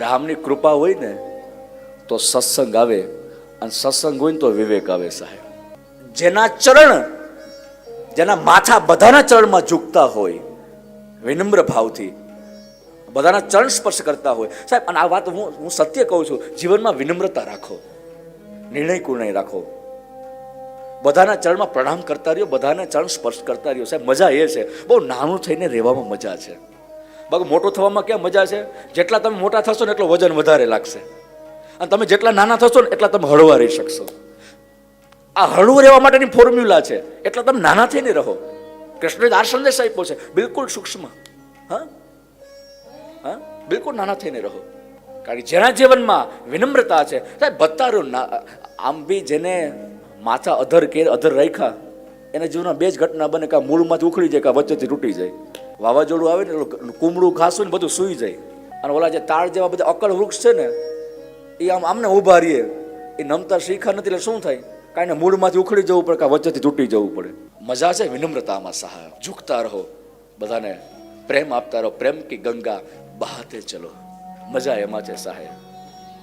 રામની કૃપા હોય ને તો સત્સંગ આવે, અને સત્સંગ હોય ને તો વિવેક આવે સાહેબ. જેના ચરણ, જેના માથા બધાના ચરણમાં ઝૂકતા હોય, વિનમ્ર ભાવથી બધાના ચરણ સ્પર્શ કરતા હોય સાહેબ. અને આ વાત હું સત્ય કહું છું, જીવનમાં વિનમ્રતા રાખો, નિર્ણય કુર્ણય રાખો, બધાના ચરણમાં પ્રણામ કરતા રહ્યો, બધાના ચરણ સ્પર્શ કરતા રહ્યો સાહેબ. મજા એ છે, બહુ નાનું થઈને રહેવામાં મજા છે. બાકી મોટો થવામાં ક્યાં મજા છે? જેટલા તમે મોટા થશો ને એટલો વજન વધારે લાગશે, અને તમે જેટલા નાના થશો ને એટલા તમે હળવા રહી શકશો. આ હળવું રહેવા માટેની ફોર્મ્યુલા છે, એટલે તમે નાના થઈને રહો. કૃષ્ણએ આ સંદેશ આપ્યો છે, બિલકુલ સૂક્ષ્મ. હા હા, બિલકુલ નાના થઈને રહો. કારણ કે જેના જીવનમાં વિનમ્રતા છે સાહેબ, બતારો આમ બી જેને માથા અધર રાખ્યા, એના જીવનમાં બે જ ઘટના બને, કાં મૂળમાંથી ઉખડી જાય, કાં વચ્ચેથી તૂટી જાય. વાવાઝોડું આવે ને કુમળું ઘાસ હોય ને બધું સૂઈ જાય, અને ઓલા જે તાળ જેવા બધા અકળ વૃક્ષ છે ને એ આમને ઊભા રહીએ, એ નમતા શીખા નથી એટલે શું થાય? કાંઈ ને મૂળમાંથી ઉખડી જવું પડે, કાં વચ્ચેથી તૂટી જવું પડે. મજા છે વિનમ્રતામાં સાહેબ. ઝૂકતા રહો, બધાને પ્રેમ આપતા રહો. પ્રેમ કી ગંગા બહાતે ચલો, મજા એમાં છે સાહેબ.